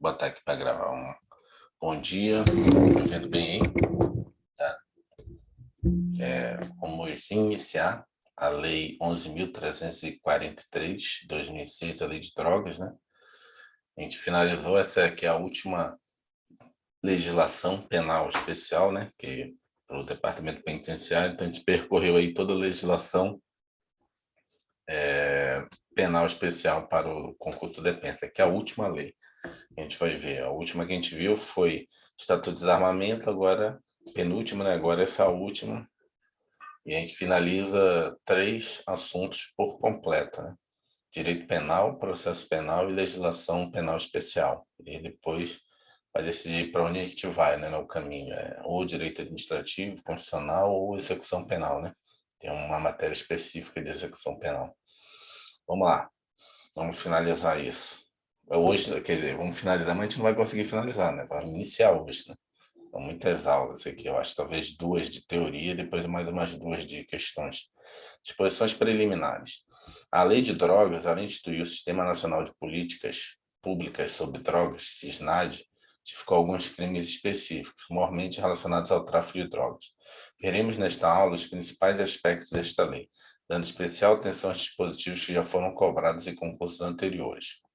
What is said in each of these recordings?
botar aqui para gravar um bom dia. Me vendo bem aí? Tá. Vamos iniciar a Lei 11.343, de 2006, a Lei de Drogas, né? A gente finalizou, essa aqui é a última legislação penal especial, né? Que para o Departamento Penitenciário, então a gente percorreu aí toda a legislação penal especial para o concurso de defesa, que é a última lei. A gente vai ver. A última que a gente viu foi Estatuto de Desarmamento, agora, penúltima, né? Agora essa última. E a gente finaliza 3 assuntos por completo, né? Direito penal, processo penal e legislação penal especial. E depois vai decidir para onde a gente vai, né? No caminho. Ou direito administrativo, constitucional ou execução penal, né? Tem uma matéria específica de execução penal. Vamos lá. Vamos finalizar isso. Hoje, quer dizer, vamos finalizar, mas a gente não vai conseguir finalizar, né? Vamos iniciar hoje, né? São muitas aulas aqui, eu acho, talvez 2 de teoria, depois mais umas 2 de questões. Disposições preliminares. A Lei de Drogas, além de instituir o Sistema Nacional de Políticas Públicas sobre Drogas, SISNAD, tipificou alguns crimes específicos, mormente relacionados ao tráfico de drogas. Veremos nesta aula os principais aspectos desta lei, dando especial atenção aos dispositivos que já foram cobrados em concursos anteriores.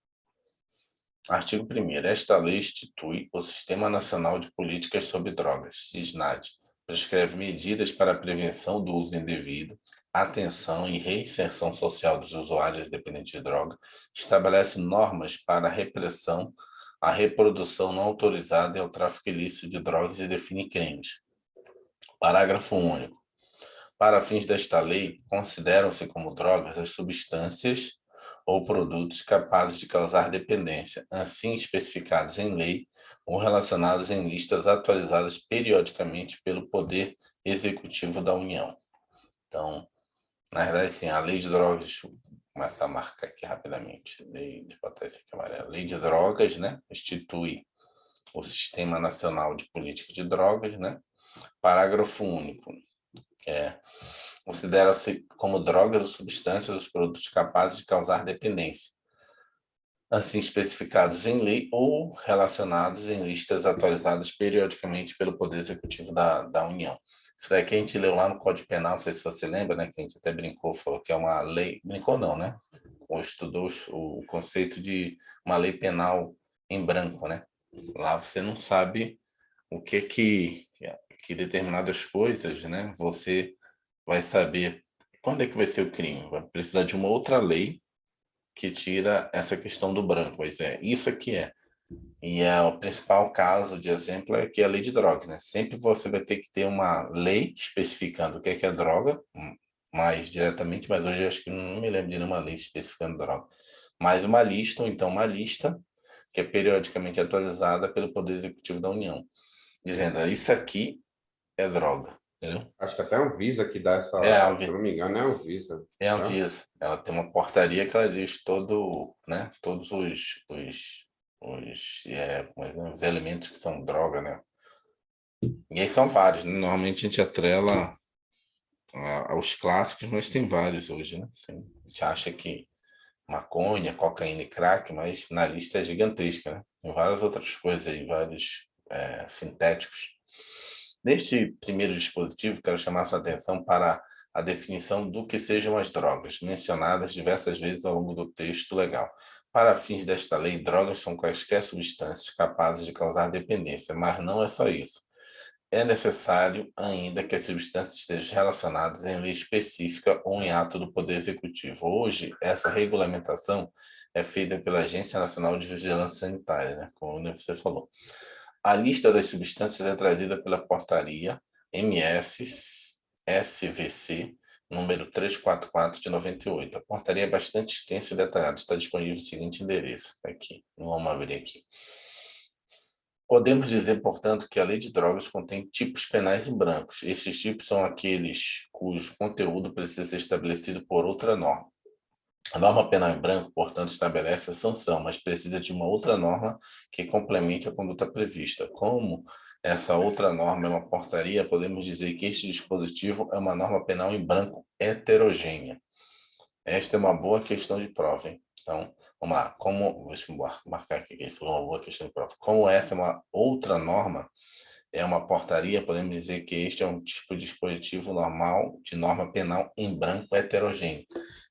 Artigo 1º. Esta lei institui o Sistema Nacional de Políticas sobre Drogas, SISNAD, prescreve medidas para a prevenção do uso indevido, atenção e reinserção social dos usuários dependentes de droga, estabelece normas para a repressão, a reprodução não autorizada e ao tráfico ilícito de drogas e define crimes. Parágrafo único. Para fins desta lei, consideram-se como drogas as substâncias ou produtos capazes de causar dependência, assim especificados em lei ou relacionados em listas atualizadas periodicamente pelo Poder Executivo da União. Então, na verdade, sim, a Lei de Drogas, deixa eu começar a marcar aqui rapidamente, deixa eu botar isso aqui amarelo. Lei de Drogas, né, institui o Sistema Nacional de Política de Drogas, né, parágrafo único, considera-se como drogas ou substâncias os produtos capazes de causar dependência, assim especificados em lei ou relacionados em listas atualizadas periodicamente pelo Poder Executivo da União. Isso daqui a gente leu lá no Código Penal, não sei se você lembra, né, que a gente até brincou, falou que é uma lei, brincou não, né, ou estudou o conceito de uma lei penal em branco, né, lá você não sabe o que determinadas coisas, né, você vai saber quando é que vai ser o crime. Vai precisar de uma outra lei que tira essa questão do branco. Pois é, isso aqui é. E o principal caso de exemplo é que é a lei de drogas, né? Sempre você vai ter que ter uma lei especificando o que é droga, mais diretamente, mas hoje eu acho que não me lembro de nenhuma lei especificando droga. Mais uma lista, ou então uma lista, que é periodicamente atualizada pelo Poder Executivo da União, dizendo, isso aqui é droga, entendeu? Acho que até a Anvisa que dá É, essa, se eu não me engano, é a Anvisa, É a tá? Anvisa. Ela tem uma portaria que ela diz né, todos os elementos que são droga, né? E aí são vários, né? Normalmente a gente atrela aos clássicos, mas tem vários hoje, né? A gente acha que maconha, cocaína e crack, mas na lista é gigantesca, né? Tem várias outras coisas aí, vários sintéticos. Neste primeiro dispositivo, quero chamar sua atenção para a definição do que sejam as drogas, mencionadas diversas vezes ao longo do texto legal. Para fins desta lei, drogas são quaisquer substâncias capazes de causar dependência, mas não é só isso. É necessário ainda que as substâncias estejam relacionadas em lei específica ou em ato do Poder Executivo. Hoje, essa regulamentação é feita pela Agência Nacional de Vigilância Sanitária, né, como você falou. A lista das substâncias é trazida pela portaria MS-SVC número 344 de 98. A portaria é bastante extensa e detalhada. Está disponível no seguinte endereço. Aqui, vamos abrir aqui. Podemos dizer, portanto, que a lei de drogas contém tipos penais em brancos. Esses tipos são aqueles cujo conteúdo precisa ser estabelecido por outra norma. A norma penal em branco, portanto, estabelece a sanção, mas precisa de uma outra norma que complemente a conduta prevista. Como essa outra norma é uma portaria, podemos dizer que este dispositivo é uma norma penal em branco heterogênea. Esta é uma boa questão de prova, hein? Então, Vamos lá, deixa eu marcar aqui, que foi uma boa questão de prova. Como essa é uma outra norma, é uma portaria, podemos dizer que este é um tipo de dispositivo normal de norma penal em branco heterogêneo.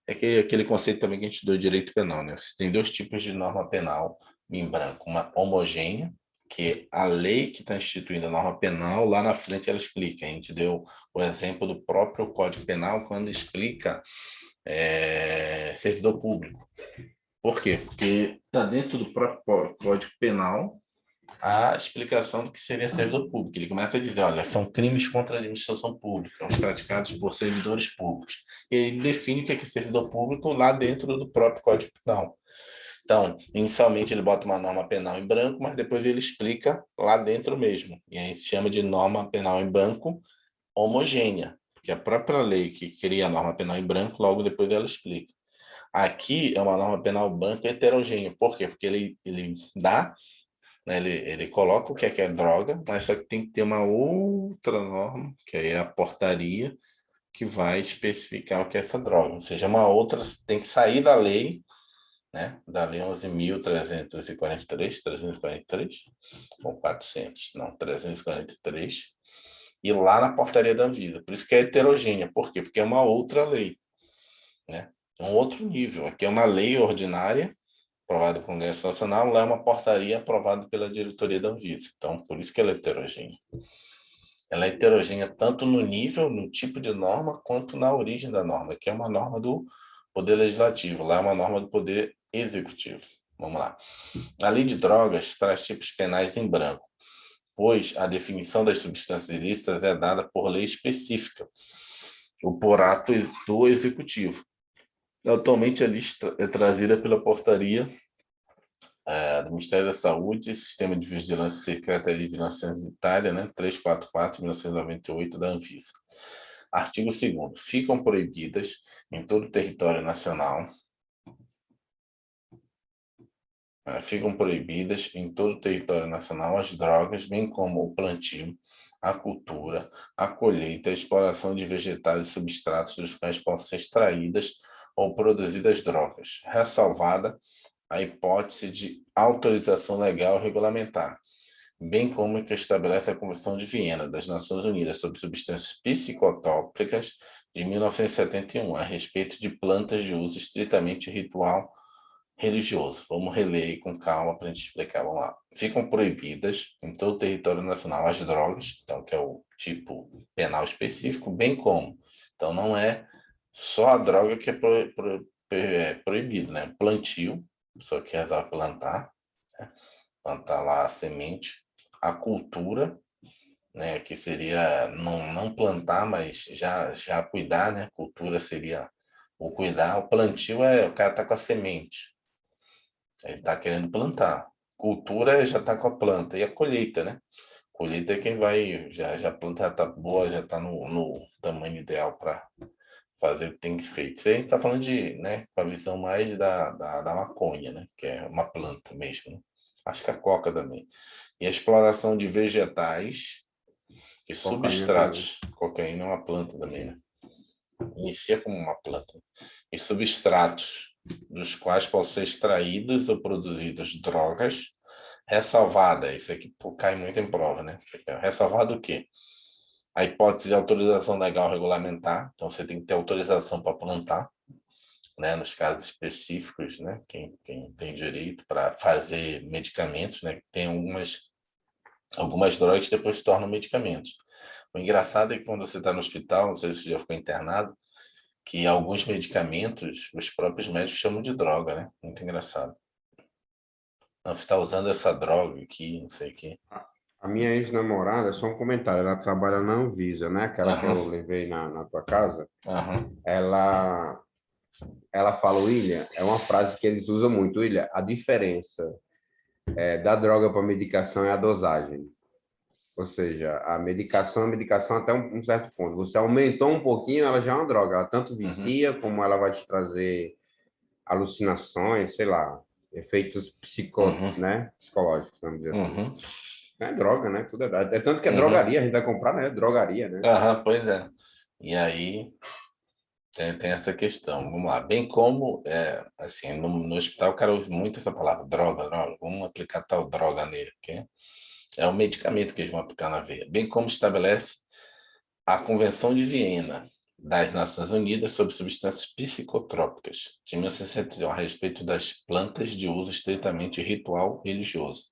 É aquele conceito também que a gente deu direito penal, né? Você tem dois tipos de norma penal em branco, uma homogênea, que a lei que está instituindo a norma penal, lá na frente ela explica. A gente deu o exemplo do próprio Código Penal quando explica servidor público. Por quê? Porque está dentro do próprio Código Penal a explicação do que seria servidor público. Ele começa a dizer, olha, são crimes contra a administração pública, os praticados por servidores públicos. E ele define o que é servidor público lá dentro do próprio Código Penal. Então, inicialmente ele bota uma norma penal em branco, mas depois ele explica lá dentro mesmo. E a gente chama de norma penal em branco homogênea, porque a própria lei que cria a norma penal em branco, logo depois ela explica. Aqui é uma norma penal branco heterogênea. Por quê? Porque ele dá, né, ele coloca o que é droga, mas só que tem que ter uma outra norma, que aí é a portaria, que vai especificar o que é essa droga. Ou seja, uma outra tem que sair da lei, né, da lei 11.343, 343, ou 400, não, 343, e lá na portaria da Anvisa. Por isso que é heterogênea. Por quê? Porque é uma outra lei, né? Um outro nível. Aqui é uma lei ordinária aprovada pelo Congresso Nacional, lá é uma portaria aprovada pela diretoria da Anvisa. Então, por isso que ela é heterogênea. Ela é heterogênea tanto no nível, no tipo de norma, quanto na origem da norma, que é uma norma do Poder Legislativo, lá é uma norma do Poder Executivo. Vamos lá. A lei de drogas traz tipos penais em branco, pois a definição das substâncias ilícitas é dada por lei específica, ou por ato do Executivo. Atualmente, a lista é trazida pela portaria do Ministério da Saúde, Sistema de Vigilância Secretaria de Vigilância Sanitária, né, 344/1998 da Anvisa. Artigo 2º. Ficam proibidas em todo o território nacional as drogas, bem como o plantio, a cultura, a colheita, a exploração de vegetais e substratos dos quais possam ser extraídas ou produzidas drogas, ressalvada a hipótese de autorização legal regulamentar, bem como que estabelece a Convenção de Viena das Nações Unidas sobre Substâncias Psicotrópicas de 1971, a respeito de plantas de uso estritamente ritual religioso. Vamos reler aí com calma para a gente explicar. Vamos lá. Ficam proibidas em todo o território nacional as drogas, então, que é o tipo penal específico, bem como. Então, não é só a droga que é proibido, né? Plantio, a pessoa que resolve plantar, né? Plantar lá a semente, a cultura, né? Que seria não plantar, mas já cuidar, né? Cultura seria o cuidar. O plantio o cara tá com a semente. Ele está querendo plantar. Cultura já está com a planta. E a colheita, né? Colheita é quem vai. Já a planta já está boa, já está no tamanho ideal para fazer o que tem que ser feito. Isso aí a gente está falando de, né, com a visão mais da maconha, né? Que é uma planta mesmo, né? Acho que a coca também. E a exploração de vegetais e Cocaína também. substratos. Cocaína é uma planta também, né? Inicia como uma planta. E substratos dos quais possam ser extraídas ou produzidas drogas, ressalvada, isso aqui cai muito em prova, né? Ressalvado o quê? A hipótese de autorização legal regulamentar, então você tem que ter autorização para plantar, né? Nos casos específicos, né? Quem tem direito para fazer medicamentos, né? Tem algumas drogas que depois se tornam medicamentos. O engraçado é que quando você está no hospital, não sei se você já ficou internado, que alguns medicamentos, os próprios médicos chamam de droga, né? Muito engraçado. Não, você está usando essa droga aqui, não sei o quê. A minha ex-namorada, só um comentário, ela trabalha na Anvisa, né? Aquela que Aham, eu levei na tua casa. aham, Ela, ela fala, William, é uma frase que eles usam muito, William, a diferença da droga para medicação é a dosagem. Ou seja, a medicação até um certo ponto. Você aumentou um pouquinho, ela já é uma droga. Ela tanto uhum, vicia, como ela vai te trazer alucinações, sei lá, efeitos uhum, né, psicológicos, vamos dizer assim. uhum, É droga, né? Tudo é tanto que é uhum, drogaria, a gente vai comprar, né? Drogaria, né? aham, pois é. E aí, tem essa questão. Vamos lá. Bem como, assim, no hospital o cara ouve muito essa palavra, droga, droga. Vamos aplicar tal droga nele, porque é o medicamento que eles vão aplicar na veia. Bem como estabelece a Convenção de Viena das Nações Unidas sobre Substâncias Psicotrópicas, de 1961, a respeito das plantas de uso estritamente ritual religioso.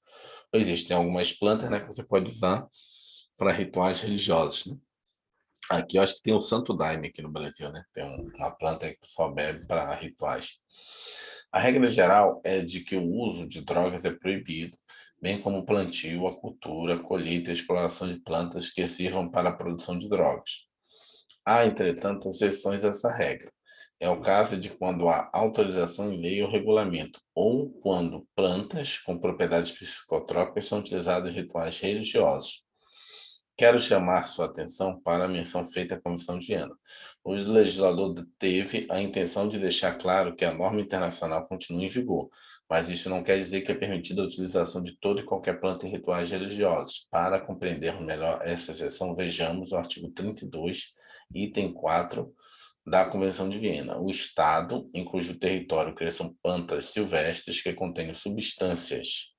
Existem algumas plantas, né, que você pode usar para rituais religiosos, né? Aqui eu acho que tem o Santo Daime aqui no Brasil, né? Tem uma planta que o pessoal bebe para rituais. A regra geral é de que o uso de drogas é proibido, bem como o plantio, a cultura, a colheita e a exploração de plantas que sirvam para a produção de drogas. Há, entretanto, exceções a essa regra. É o caso de quando há autorização em lei ou regulamento, ou quando plantas com propriedades psicotrópicas são utilizadas em rituais religiosos. Quero chamar sua atenção para a menção feita à Comissão de Viena. O legislador teve a intenção de deixar claro que a norma internacional continua em vigor, mas isso não quer dizer que é permitida a utilização de toda e qualquer planta em rituais religiosos. Para compreendermos melhor essa exceção, vejamos o artigo 32, item 4 da Convenção de Viena. O Estado, em cujo território cresçam plantas silvestres que contenham substâncias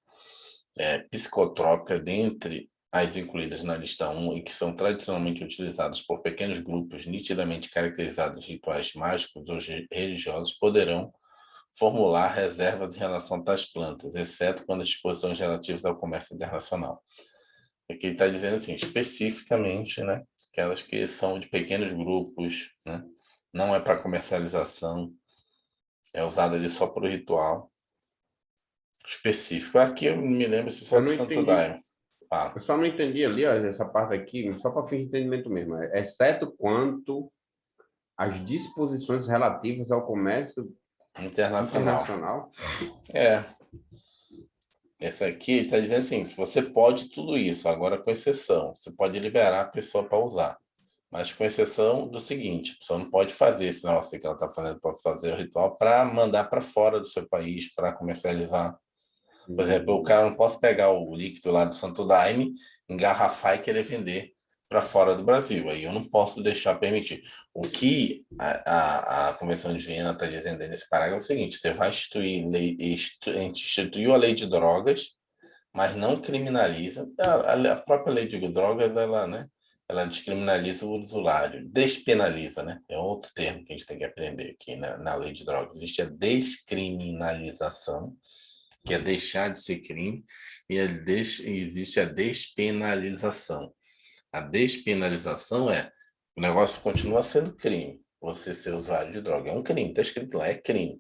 psicotrópicas, dentre as incluídas na lista 1 e que são tradicionalmente utilizadas por pequenos grupos nitidamente caracterizados de rituais mágicos ou religiosos, poderão formular reservas em relação a tais plantas, exceto quando as disposições relativas ao comércio internacional. Aqui ele está dizendo assim, especificamente, né, aquelas que são de pequenos grupos, né, não é para comercialização, é usada ali só para o ritual específico. Aqui eu me lembro só Eu do não Santo entendi. Daime. Ah, Eu só não entendi ali, ó, essa parte aqui, só para fim de entendimento mesmo. Exceto quanto às disposições relativas ao comércio internacional. internacional. É, essa aqui está dizendo assim, que você pode tudo isso, agora com exceção. Você pode liberar a pessoa para usar. Mas com exceção do seguinte, a pessoa não pode fazer esse negócio que ela está fazendo para fazer o ritual para mandar para fora do seu país, para comercializar. Por exemplo, o cara não posso pegar o líquido lá do Santo Daime, engarrafar e querer vender para fora do Brasil. Aí eu não posso deixar permitir. O que a Convenção de Viena está dizendo aí nesse parágrafo é o seguinte: você vai instituir lei, instituiu a lei de drogas, mas não criminaliza. A própria lei de drogas, ela, né, ela descriminaliza o usuário, despenaliza, né? É outro termo que a gente tem que aprender aqui, né, na lei de drogas. Existe a descriminalização, que é deixar de ser crime, e existe a despenalização. A despenalização é o negócio continua sendo crime. Você ser usuário de droga é um crime, está escrito lá, é crime.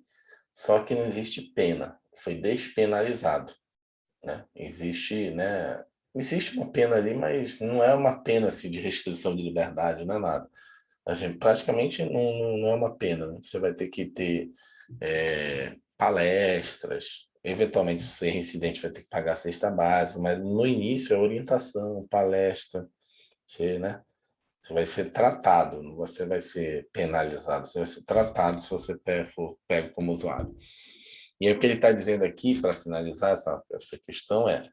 Só que não existe pena, foi despenalizado, né? Existe uma pena ali, mas não é uma pena assim, de restrição de liberdade, não é nada. Assim, praticamente não é uma pena, né? Você vai ter que ter palestras, eventualmente, se ser reincidente, vai ter que pagar a cesta básica, mas no início é orientação, palestra, né? Você vai ser tratado, não você vai ser penalizado, você vai ser tratado se você for pego como usuário. E aí, o que ele está dizendo aqui, para finalizar essa questão, é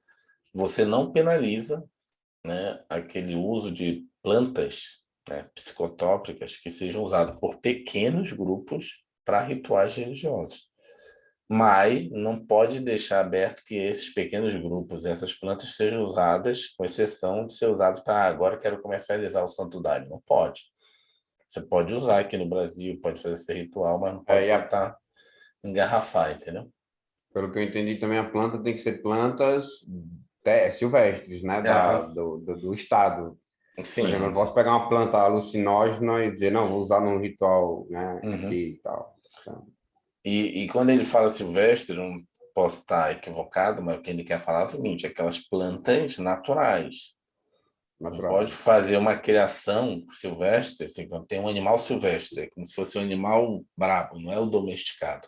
você não penaliza, né, aquele uso de plantas, né, psicotrópicas que sejam usadas por pequenos grupos para rituais religiosos. Mas não pode deixar aberto que esses pequenos grupos, essas plantas sejam usadas, com exceção de ser usadas para agora quero comercializar o Santo Daime. Não pode. Você pode usar aqui no Brasil, pode fazer esse ritual, mas não pode tentar engarrafar, entendeu? Pelo que eu entendi também, a planta tem que ser plantas silvestres, né? Ah, Do estado. Por exemplo, eu sim. posso pegar uma planta alucinógena e dizer, não, vou usar num ritual, né, Uhum. aqui e tal. Então, E quando ele fala silvestre, eu não posso estar equivocado, mas o que ele quer falar é o seguinte, aquelas plantas naturais. Não pode naturais. fazer uma criação silvestre, assim, quando tem um animal silvestre, é como se fosse um animal brabo, não é o domesticado.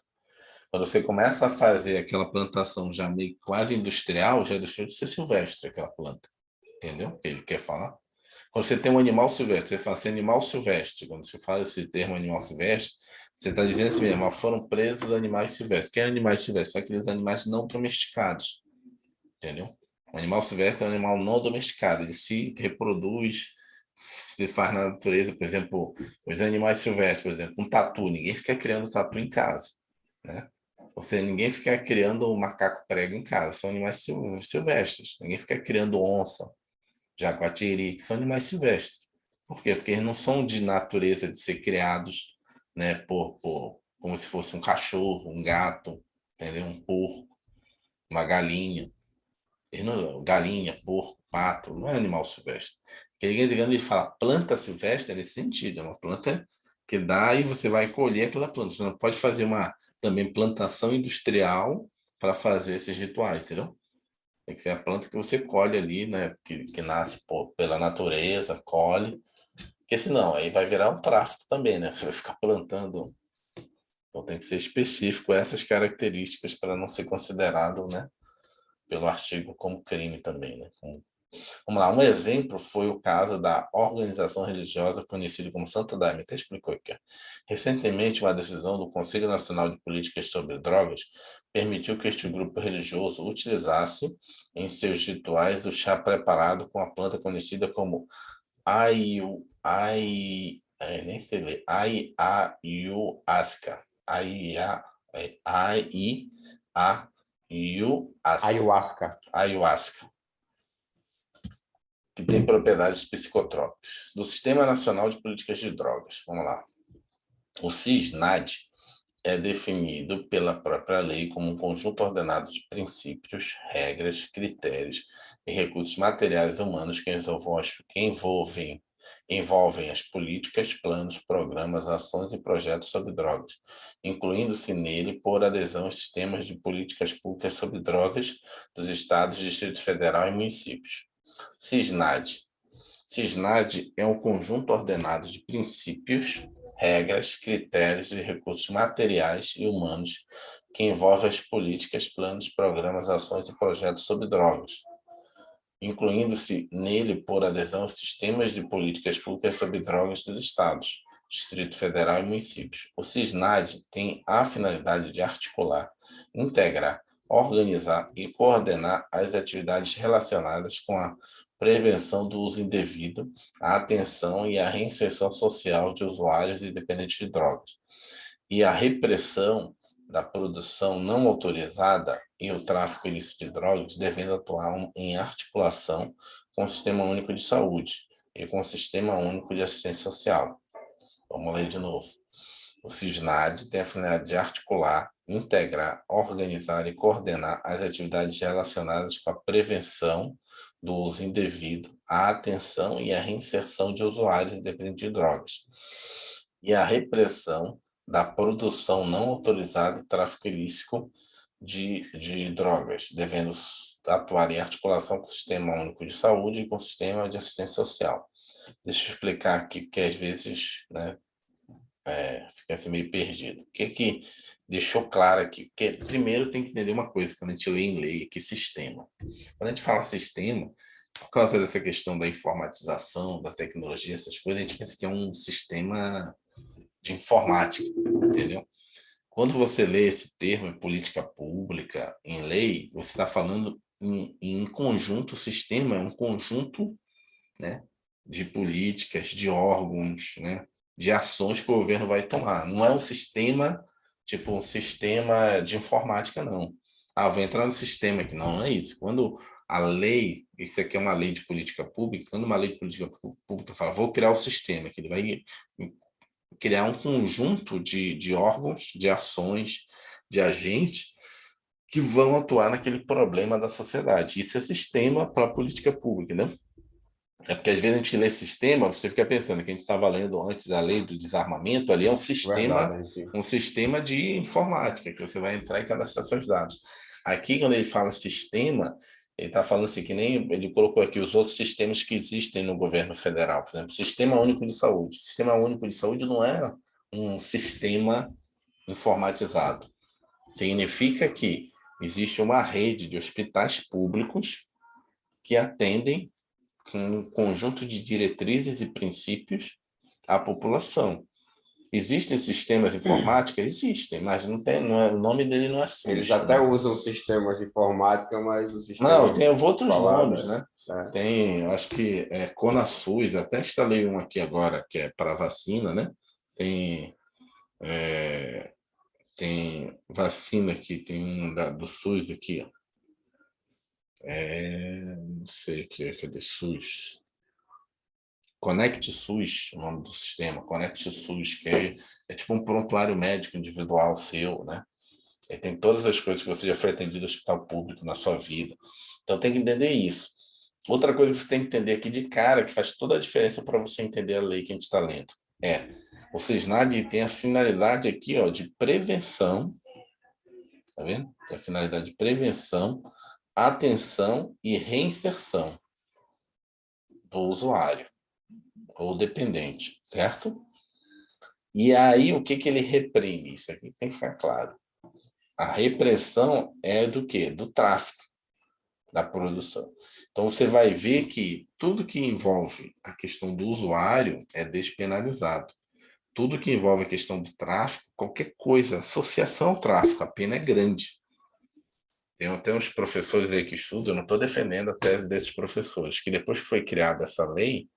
Quando você começa a fazer aquela plantação já meio quase industrial, já deixou de ser silvestre aquela planta. Entendeu o que ele quer falar? Quando você tem um animal silvestre, você fala assim, animal silvestre. Quando você fala esse termo animal silvestre, você está dizendo assim mesmo, foram presos animais silvestres. Que animais silvestres? São aqueles animais não domesticados. Entendeu? O animal silvestre é um animal não domesticado. Ele se reproduz, se faz na natureza, por exemplo, os animais silvestres, por exemplo, um tatu, ninguém fica criando tatu em casa, né? Ninguém fica criando um macaco prego em casa, são animais silvestres. Ninguém fica criando onça, jaguatiri, que são animais silvestres. Por quê? Porque eles não são de natureza de ser criados, né, como se fosse um cachorro, um gato, entendeu? Um porco, uma galinha. Galinha, porco, pato, não é animal silvestre. Porque ele fala planta silvestre nesse sentido, é uma planta que dá e você vai colher aquela planta. Você não pode fazer uma também plantação industrial para fazer esses rituais, entendeu? Tem que ser a planta que você colhe ali, né? Que nasce pela natureza, colhe. Porque senão aí vai virar um tráfico também, né? Você vai ficar plantando. Então tem que ser específico essas características para não ser considerado, né? Pelo artigo como crime também, né? Vamos lá, um exemplo foi o caso da organização religiosa conhecida como Santo Daime. Até explicou aqui. Recentemente, uma decisão do Conselho Nacional de Políticas sobre Drogas permitiu que este grupo religioso utilizasse em seus rituais o chá preparado com a planta conhecida como nem sei ler, ayahuasca. Ayahuasca. Ayahuasca, que tem propriedades psicotrópicas, do Sistema Nacional de Políticas de Drogas. Vamos lá. O SISNAD é definido pela própria lei como um conjunto ordenado de princípios, regras, critérios e recursos materiais e humanos que envolvem as políticas, planos, programas, ações e projetos sobre drogas, incluindo-se nele por adesão aos sistemas de políticas públicas sobre drogas dos estados, Distrito Federal e municípios. SISNAD. SISNAD é um conjunto ordenado de princípios, regras, critérios e recursos materiais e humanos que envolve as políticas, planos, programas, ações e projetos sobre drogas, incluindo-se nele por adesão aos sistemas de políticas públicas sobre drogas dos estados, Distrito Federal e municípios. O SISNAD tem a finalidade de articular, integrar, organizar e coordenar as atividades relacionadas com a prevenção do uso indevido, a atenção e a reinserção social de usuários e dependentes de drogas, e a repressão da produção não autorizada e o tráfico ilícito de drogas, devendo atuar em articulação com o Sistema Único de Saúde e com o Sistema Único de Assistência Social. Vamos ler de novo. O SISNAD tem a finalidade de articular, integrar, organizar e coordenar as atividades relacionadas com a prevenção do uso indevido, a atenção e a reinserção de usuários e dependentes de drogas, e a repressão da produção não autorizada e tráfico ilícito de drogas, devendo atuar em articulação com o Sistema Único de Saúde e com o Sistema de Assistência Social. Deixa eu explicar aqui, porque às vezes, né, fica assim meio perdido. O que deixou claro aqui? Porque primeiro tem que entender uma coisa, quando a gente lê em lei, que sistema. Quando a gente fala sistema, por causa dessa questão da informatização, da tecnologia, essas coisas, a gente pensa que é um sistema de informática, entendeu? Quando você lê esse termo política pública em lei, você está falando em conjunto, o sistema é um conjunto, né, de políticas, de órgãos, né, de ações que o governo vai tomar. Não é um sistema, tipo um sistema de informática, não. Vou entrar no sistema aqui. Não, não é isso. Quando a lei, isso aqui é uma lei de política pública, quando uma lei de política pública fala, vou criar o sistema, que ele vai criar um conjunto de órgãos, de ações, de agentes que vão atuar naquele problema da sociedade. Isso é sistema para a política pública, né? É porque às vezes a gente lê sistema, você fica pensando que a gente estava lendo antes a lei do desarmamento, ali é Verdade, um sistema de informática, que você vai entrar e cadastrar seus dados. Aqui, quando ele fala sistema, ele está falando assim, que nem ele colocou aqui os outros sistemas que existem no governo federal. Por exemplo, Sistema Único de Saúde. Sistema Único de Saúde não é um sistema informatizado. Significa que existe uma rede de hospitais públicos que atendem com um conjunto de diretrizes e princípios à população. Existem sistemas informáticos? Existem, mas não tem, não é, o nome dele não é Eles SUS, até né? usam sistemas de informática, mas o Não, sistema tem outros falado nomes, né? né? Tem, eu acho que é ConaSUS, até instalei um aqui agora, que é para vacina, né? Tem, é, tem vacina aqui, tem um do SUS aqui, ó. Não sei o que é, cadê SUS? Conect SUS, o nome do sistema, Conect SUS, que é tipo um prontuário médico individual seu, né? Aí tem todas as coisas que você já foi atendido no hospital público na sua vida. Então tem que entender isso. Outra coisa que você tem que entender aqui de cara, que faz toda a diferença para você entender a lei que a gente está lendo, o SISNAD tem a finalidade aqui, ó, de prevenção, tá vendo? Tem a finalidade de prevenção, atenção e reinserção do usuário ou dependente, certo? E aí, o que ele reprime? Isso aqui tem que ficar claro. A repressão é do quê? Do tráfico, da produção. Então, você vai ver que tudo que envolve a questão do usuário é despenalizado. Tudo que envolve a questão do tráfico, qualquer coisa, associação ao tráfico, a pena é grande. Tem até uns professores aí que estudam, eu não estou defendendo a tese desses professores, que depois que foi criada essa lei,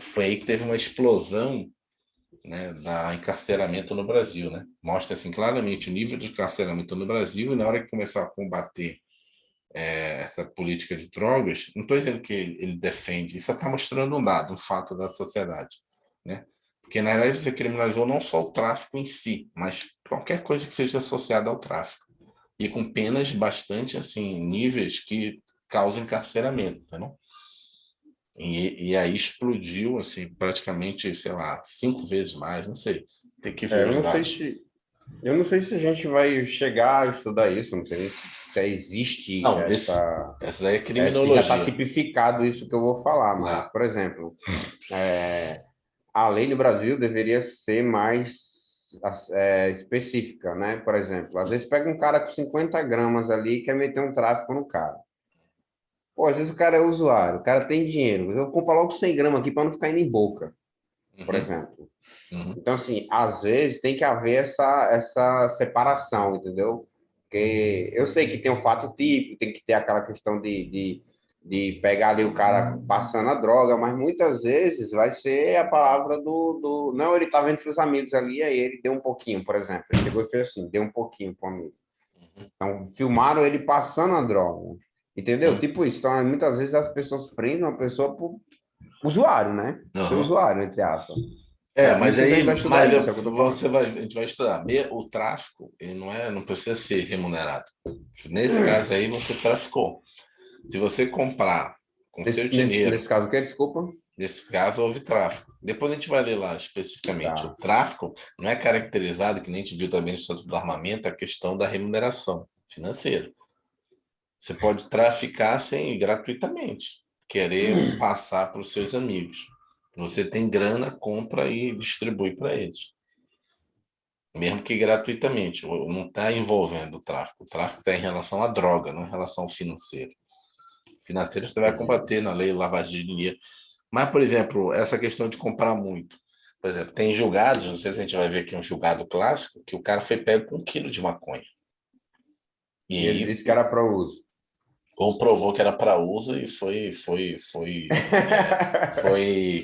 foi aí que teve uma explosão, né, da encarceramento no Brasil, né? Mostra assim claramente o nível de encarceramento no Brasil, e na hora que começou a combater essa política de drogas, não estou dizendo que ele defende, isso está mostrando um dado, um fato da sociedade, né? Porque na verdade você criminalizou não só o tráfico em si, mas qualquer coisa que seja associada ao tráfico, e com penas bastante assim, níveis que causam encarceramento, entendeu? E aí explodiu, assim, praticamente, sei lá, 5 vezes mais, não sei. Tem que ver É, os dados. eu não sei se a gente vai chegar a estudar isso, não sei nem se existe Não, essa daí é se já está criminologia. tipificado isso que eu vou falar, mas, Lá. por exemplo, a lei no Brasil deveria ser mais específica, né? Por exemplo, às vezes pega um cara com 50 gramas ali e quer meter um tráfico no cara. Pô, às vezes o cara é usuário, o cara tem dinheiro, eu compro logo 100 gramas aqui para não ficar indo em boca, por Uhum, exemplo. uhum. Então, assim, às vezes tem que haver essa separação, entendeu? Porque eu sei que tem um fato típico, tem que ter aquela questão de pegar ali o cara passando a droga, mas muitas vezes vai ser a palavra Não, ele estava entre os amigos ali, aí ele deu um pouquinho, por exemplo. Ele chegou e fez assim, deu um pouquinho para o amigo. Então, filmaram ele passando a droga, entendeu? Uhum. Tipo isso. Então, muitas vezes as pessoas prendem uma pessoa por usuário, né? Ser Uhum. usuário, entre aspas. Não Mas sei se a gente vai aí, estudar isso, é o que eu tô falando. a gente vai estudar. O tráfico, ele não precisa ser remunerado. Nesse caso aí, você traficou. Se você comprar com seu dinheiro, Nesse caso, o quê? Desculpa. nesse caso, houve tráfico. Depois a gente vai ler lá especificamente. O Tá. tráfico não é caracterizado, que nem a gente viu também no Estatuto do Armamento, a questão da remuneração financeira. Você pode traficar sem gratuitamente, querer passar para os seus amigos. Você tem grana, compra e distribui para eles. Mesmo que gratuitamente. Não está envolvendo o tráfico. O tráfico está em relação à droga, não em relação ao financeiro. O financeiro você vai Entendi. combater na lei lavagem de dinheiro. Mas, por exemplo, essa questão de comprar muito. Por exemplo, tem julgados, não sei se a gente vai ver aqui um julgado clássico, que o cara foi pego com 1 quilo de maconha. E E ele aí disse que era para uso. comprovou que era para uso e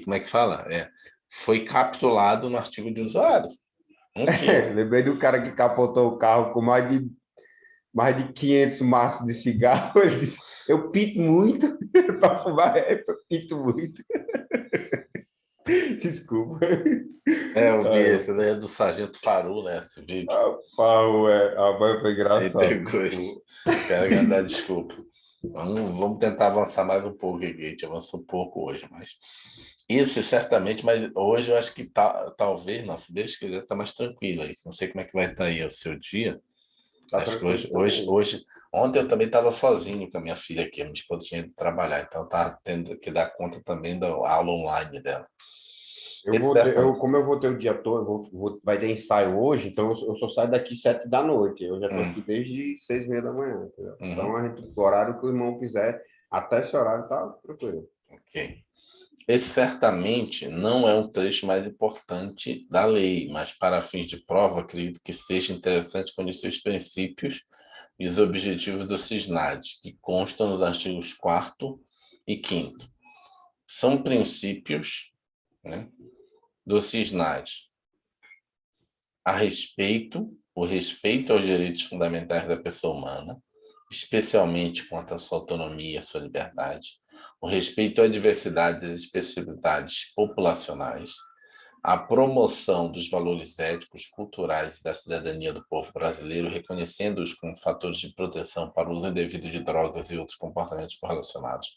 como é que fala? Foi capturado no artigo de usuário. 1 quilo. Lembrei do cara que capotou o carro com mais de 500 maços de cigarro. Ele disse: Eu pinto muito para fumar, eu pinto muito. Desculpa. Eu vi Ai, esse daí é do Sargento Faru, né? Esse vídeo. a mãe foi Aí engraçado. pegou. Desculpa. Quero ganhar desculpa. Vamos tentar avançar mais um pouco aqui. A gente avançou um pouco hoje, mas isso certamente, mas hoje eu acho que talvez, não, se Deus quiser, tá mais tranquilo aí. Não sei como é que vai estar aí o seu dia. Tá Acho que tranquilo também. ontem eu também estava sozinho com a minha filha aqui, a minha esposa tinha ido trabalhar, então tá tendo que dar conta também da aula online dela. Esse certo, Como eu vou ter o dia todo, vai ter ensaio hoje, então eu só saio daqui 7 da noite. Eu já estou hum, aqui desde 6:30 da manhã, entendeu? Então, uhum, o horário que o irmão quiser, até esse horário tá tranquilo. ok. Esse certamente não é um trecho mais importante da lei, mas para fins de prova, acredito que seja interessante conhecer os princípios e os objetivos do SISNAD, que constam nos artigos 4º E quinto, são princípios, né, do CISNAD o respeito aos direitos fundamentais da pessoa humana, especialmente quanto à sua autonomia e à sua liberdade, o respeito à diversidade e às especificidades populacionais, a promoção dos valores éticos, culturais e da cidadania do povo brasileiro, reconhecendo-os como fatores de proteção para o uso indevido de drogas e outros comportamentos correlacionados,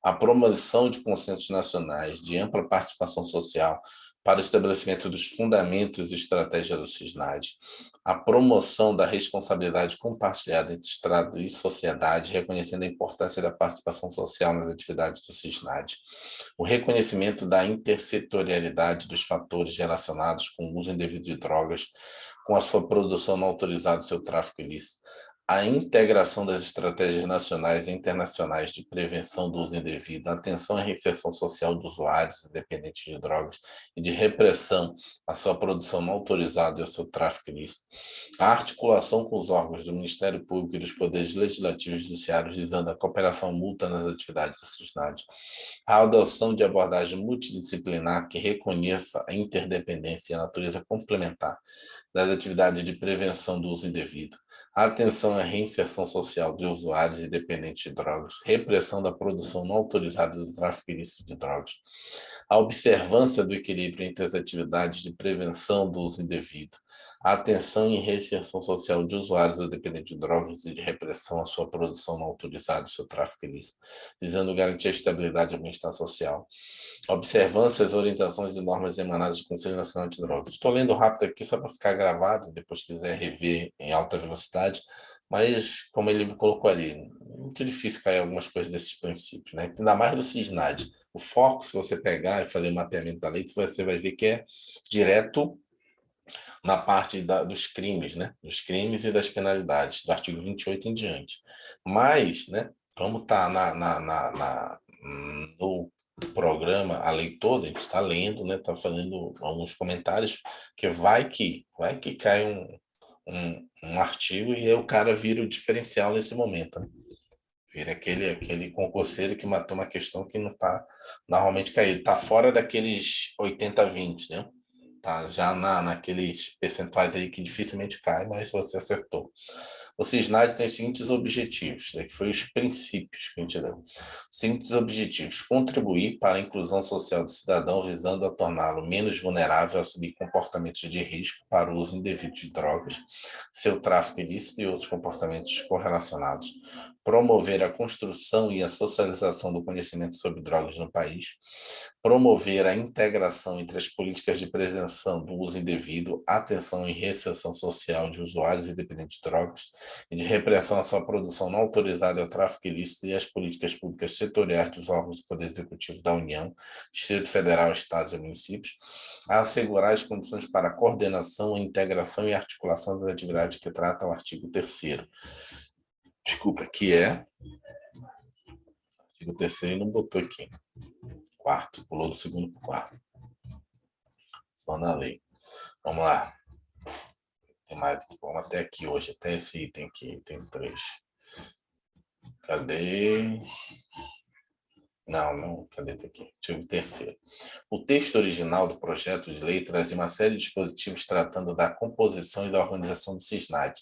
a promoção de consensos nacionais de ampla participação social para o estabelecimento dos fundamentos e estratégias do CISNAD, a promoção da responsabilidade compartilhada entre Estado e sociedade, reconhecendo a importância da participação social nas atividades do CISNAD, o reconhecimento da intersetorialidade dos fatores relacionados com o uso indevido de drogas, com a sua produção não autorizada e seu tráfico ilícito, a integração das estratégias nacionais e internacionais de prevenção do uso indevido, a atenção à reinserção social de usuários dependentes de drogas e de repressão à sua produção não autorizada e ao seu tráfico ilícito, a articulação com os órgãos do Ministério Público e dos poderes legislativos e judiciários visando a cooperação mútua nas atividades do CISNAD, a adoção de abordagem multidisciplinar que reconheça a interdependência e a natureza complementar das atividades de prevenção do uso indevido, a atenção à reinserção social de usuários e dependentes de drogas, repressão da produção não autorizada do tráfico ilícito de drogas, a observância do equilíbrio entre as atividades de prevenção do uso indevido, a atenção e reinserção social de usuários e dependentes de drogas e de repressão à sua produção não autorizada e seu tráfico ilícito, visando garantir a estabilidade do bem-estar social, observância às orientações e normas emanadas do Conselho Nacional de Drogas. Estou lendo rápido aqui só para ficar gravado, depois quiser rever em alta velocidade, mas como ele colocou ali, muito difícil cair algumas coisas desses princípios, né? Ainda mais do CISNAD. O foco, se você pegar e fazer o mapeamento da lei, você vai ver que é direto na parte dos crimes, né? Dos crimes e das penalidades, do artigo 28 em diante. Mas, né, como está no programa, a lei toda, a gente está lendo, né, está fazendo alguns comentários, que vai que cai um artigo e aí o cara vira o diferencial nesse momento, né? Vira aquele concurseiro que matou uma questão que não está normalmente caído. Está fora daqueles 80-20, né? Tá já naqueles percentuais aí que dificilmente cai, mas você acertou. O CISNAD tem os seguintes objetivos, né, que foi os princípios que a gente deu. Os seguintes objetivos: contribuir para a inclusão social do cidadão, visando a torná-lo menos vulnerável a assumir comportamentos de risco para o uso indevido de drogas, seu tráfico ilícito e outros comportamentos correlacionados. Promover a construção e a socialização do conhecimento sobre drogas no país. Promover a integração entre as políticas de prevenção do uso indevido, atenção e reinserção social de usuários e dependentes de drogas, e de repressão à sua produção não autorizada e ao tráfico ilícito e as políticas públicas setoriais dos órgãos do Poder Executivo da União, Distrito Federal, Estados e municípios, a assegurar as condições para a coordenação, a integração e articulação das atividades que trata o artigo 3º. Desculpa, que é... Artigo 3º não botou aqui. Quarto, pulou do 2º para o 4º. Só na lei. Vamos lá. Tem mais, vamos até aqui hoje, até esse item aqui, item 3. Cadê? Não, cadê aqui? Artigo 3º. O texto original do projeto de lei trazia uma série de dispositivos tratando da composição e da organização do CISNAD,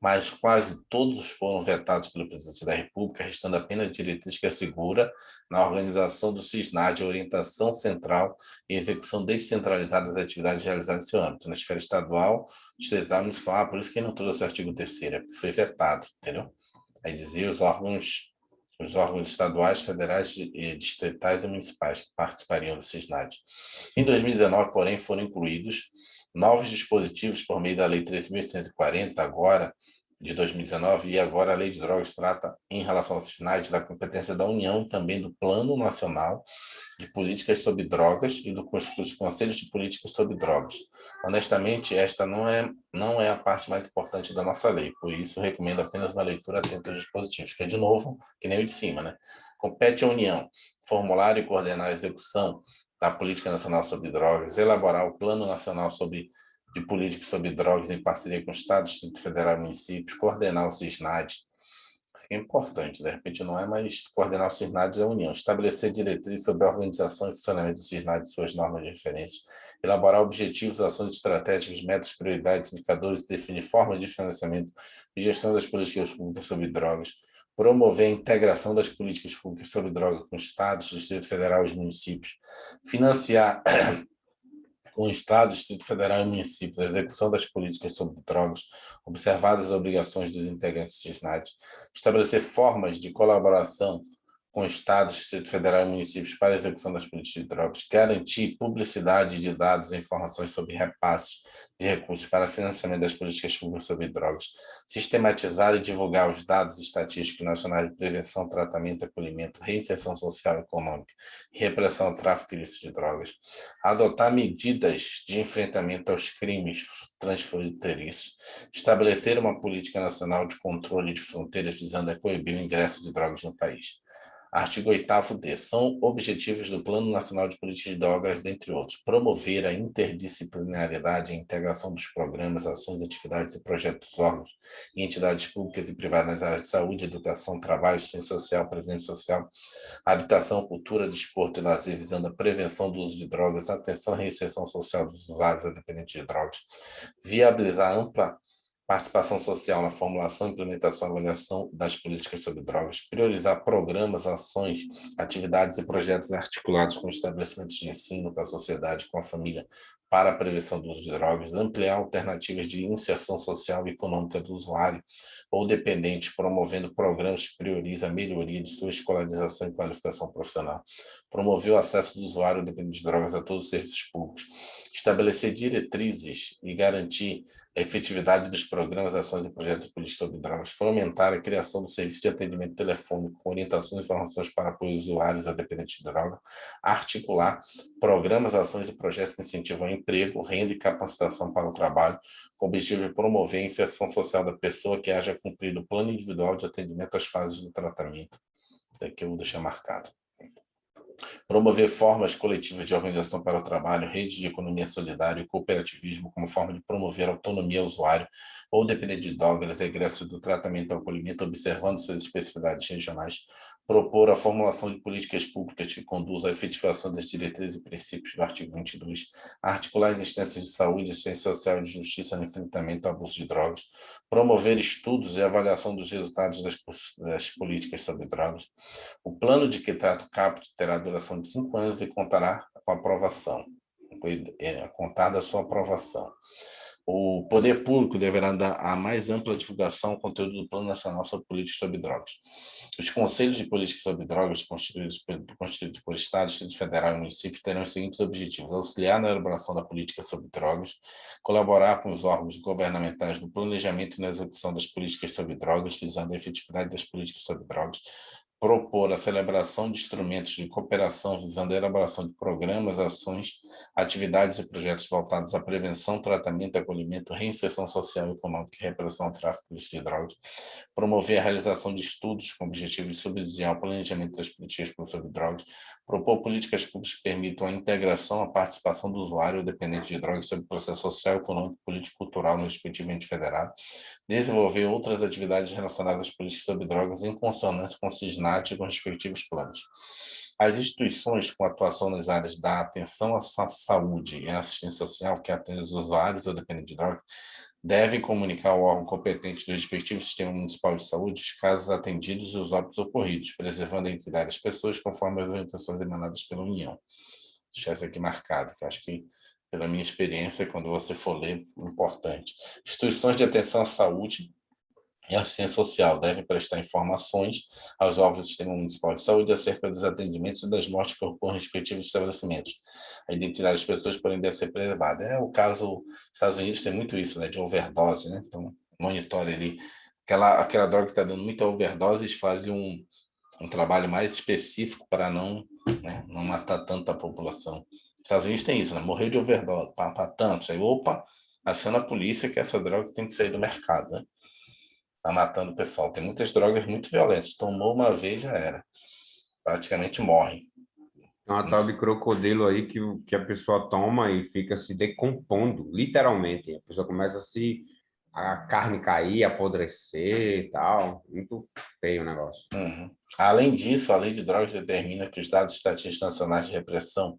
mas quase todos foram vetados pelo presidente da República, restando apenas a diretriz que assegura, na organização do CISNAD, a orientação central e execução descentralizada das atividades realizadas em seu âmbito, na esfera estadual, distrital e municipal. Por isso que ele não trouxe o artigo 3º, porque foi vetado, entendeu? Aí dizia os órgãos estaduais, federais, distritais e municipais que participariam do CISNAD. Em 2019, porém, foram incluídos novos dispositivos por meio da Lei 13.840, agora, de 2019, e agora a Lei de Drogas trata, em relação ao CISNAD, da competência da União e também do Plano Nacional de Políticas sobre Drogas e dos Conselhos de Políticas sobre Drogas. Honestamente, esta não é a parte mais importante da nossa lei, por isso recomendo apenas uma leitura atenta dos dispositivos, que é, de novo, que nem o de cima, né? Compete à União formular e coordenar a execução da Política Nacional sobre Drogas, elaborar o Plano Nacional de Políticas sobre Drogas em parceria com o Estado, Distrito Federal e municípios, coordenar o CISNAD, Isso é importante, de repente não é mais coordenar os CISNAD da União, estabelecer diretrizes sobre a organização e funcionamento do CISNAD e suas normas de referência, elaborar objetivos, ações estratégicas, metas, prioridades, indicadores, definir formas de financiamento e gestão das políticas públicas sobre drogas, promover a integração das políticas públicas sobre drogas com estados, Distrito Federal e os municípios, financiar com o Estado, Distrito Federal e municípios, a execução das políticas sobre drogas, observadas as obrigações dos integrantes do SNAD, estabelecer formas de colaboração com Estados, Distrito Federal e municípios para a execução das políticas de drogas, garantir publicidade de dados e informações sobre repasses de recursos para financiamento das políticas públicas sobre drogas, sistematizar e divulgar os dados estatísticos nacionais de prevenção, tratamento, acolhimento, reinserção social e econômica e repressão ao tráfico ilícito de drogas, adotar medidas de enfrentamento aos crimes transfronteiriços, estabelecer uma política nacional de controle de fronteiras visando a coibir o ingresso de drogas no país. Artigo 8º-D. São objetivos do Plano Nacional de Políticas de Drogas, dentre outros, promover a interdisciplinariedade e a integração dos programas, ações, atividades e projetos dos órgãos e entidades públicas e privadas nas áreas de saúde, educação, trabalho, assistência social, previdência social, habitação, cultura, desporto e lazer, visando a prevenção do uso de drogas, atenção e reinserção social dos usuários dependentes de drogas, viabilizar ampla participação social na formulação, implementação e avaliação das políticas sobre drogas, priorizar programas, ações, atividades e projetos articulados com estabelecimentos de ensino, com a sociedade, com a família, para a prevenção do uso de drogas, ampliar alternativas de inserção social e econômica do usuário ou dependente, promovendo programas que priorizam a melhoria de sua escolarização e qualificação profissional, promover o acesso do usuário dependente de drogas a todos os serviços públicos, estabelecer diretrizes e garantir a efetividade dos programas, ações e projetos de política sobre drogas, fomentar a criação do serviço de atendimento telefônico com orientações e informações para apoio aos usuários a dependentes de droga, articular programas, ações e projetos que incentivam o emprego, renda e capacitação para o trabalho, com o objetivo de promover a inserção social da pessoa que haja cumprido o plano individual de atendimento às fases do tratamento. Isso aqui eu vou deixar marcado. Promover formas coletivas de organização para o trabalho, redes de economia solidária e cooperativismo como forma de promover a autonomia ao usuário ou dependente de drogas, egresso do tratamento ao acolhimento, observando suas especificidades regionais, propor a formulação de políticas públicas que conduzam à efetivação das diretrizes e princípios do artigo 22, articular as instâncias de saúde, assistência social e de justiça no enfrentamento ao abuso de drogas, promover estudos e avaliação dos resultados das políticas sobre drogas. O plano de que trata o caput terá duração de 5 anos e contará com aprovação, a contar da sua aprovação. O poder público deverá dar a mais ampla divulgação ao conteúdo do Plano Nacional sobre Políticas sobre Drogas. Os conselhos de políticas sobre drogas, constituídos por Estados, Distrito Federal e municípios, terão os seguintes objetivos: auxiliar na elaboração da política sobre drogas, colaborar com os órgãos governamentais no planejamento e na execução das políticas sobre drogas, visando a efetividade das políticas sobre drogas, propor a celebração de instrumentos de cooperação visando a elaboração de programas, ações, atividades e projetos voltados à prevenção, tratamento, acolhimento, reinserção social e econômica e repressão ao tráfico de drogas, promover a realização de estudos com o objetivo de subsidiar o planejamento das políticas sobre drogas, propor políticas públicas que permitam a integração, a participação do usuário dependente de drogas sobre o processo social, econômico, político e cultural no respectivo ente federado, desenvolver outras atividades relacionadas às políticas sobre drogas em consonância com o SISNAT e com os respectivos planos. As instituições com atuação nas áreas da atenção à saúde e à assistência social que atendem os usuários ou dependentes de drogas devem comunicar ao órgão competente do respectivo sistema municipal de saúde os casos atendidos e os óbitos ocorridos, preservando a integridade das pessoas conforme as orientações emanadas pela União. Deixar isso aqui marcado, que eu acho que, pela minha experiência, quando você for ler, é importante. Instituições de atenção à saúde e assistência social devem prestar informações aos órgãos do Sistema Municipal de Saúde acerca dos atendimentos e das mortes que ocorrem nos respectivos estabelecimentos. A identidade das pessoas, porém, deve ser preservada. É o caso, nos Estados Unidos tem muito isso, né, de overdose, né? Então, monitore ali. Aquela droga que está dando muita overdose, eles fazem um trabalho mais específico para não, né, não matar tanta população. Os Estados Unidos tem isso, né? Morreu de overdose, para tantos. Aí, opa, aciona a polícia que essa droga tem que sair do mercado, né? Tá matando o pessoal. Tem muitas drogas muito violentas. Tomou uma vez, já era. Praticamente morre. É uma tal de crocodilo aí que a pessoa toma e fica se decompondo, literalmente. A pessoa começa a se a carne cair, apodrecer e tal. Muito feio o negócio. Uhum. Além disso, a lei de drogas determina que os dados estatísticos nacionais de repressão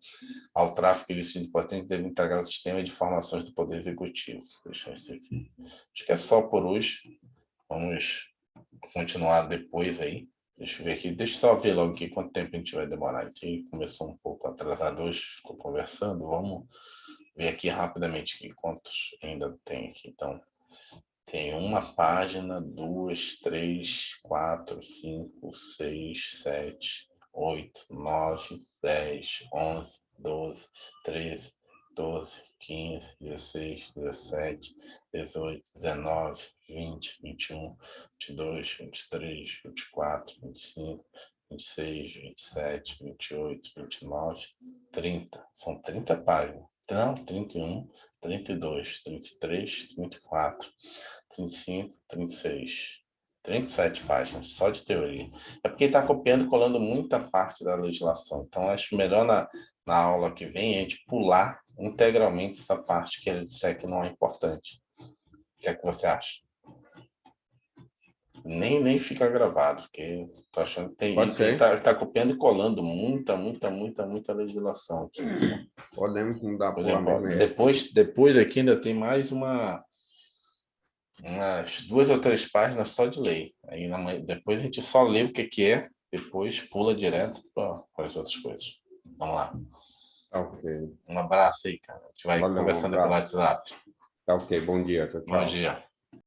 ao tráfico ilícito de patente devem integrar o sistema de informações do Poder Executivo. Deixa isso aqui. Acho que é só por hoje. Vamos continuar depois aí. Deixa eu ver aqui. Deixa eu só ver logo aqui quanto tempo a gente vai demorar. A gente começou um pouco atrasado hoje, ficou conversando. Vamos ver aqui rapidamente aqui quantos ainda tem aqui. Então, tem uma página, 2, 3, 4, 5, 6, 7, 8, 9, 10, 11, 12, 13, 12, 15, 16, 17, 18, 19, 20, 21, 22, 23, 24, 25, 26, 27, 28, 29, 30. São 30 páginas. Não, 31, 32, 33, 34. 35, 36, 37 páginas, só de teoria. É porque está copiando e colando muita parte da legislação. Então, acho melhor na aula que vem a gente pular integralmente essa parte que ele disser que não é importante. O que é que você acha? Nem fica gravado, porque tô achando que tem, Pode ele ser? tá copiando e colando muita legislação aqui. Podemos mudar Por por lá exemplo, mesmo. depois aqui ainda tem mais umas 2 ou 3 páginas só de lei. Aí depois a gente só lê o que é, depois pula direto para as outras coisas. Vamos lá. Tá ok. Um abraço aí, cara. A gente vai Valeu, um conversando pelo abraço. WhatsApp. Tá ok. Bom dia. Tchau, Bom tchau. dia.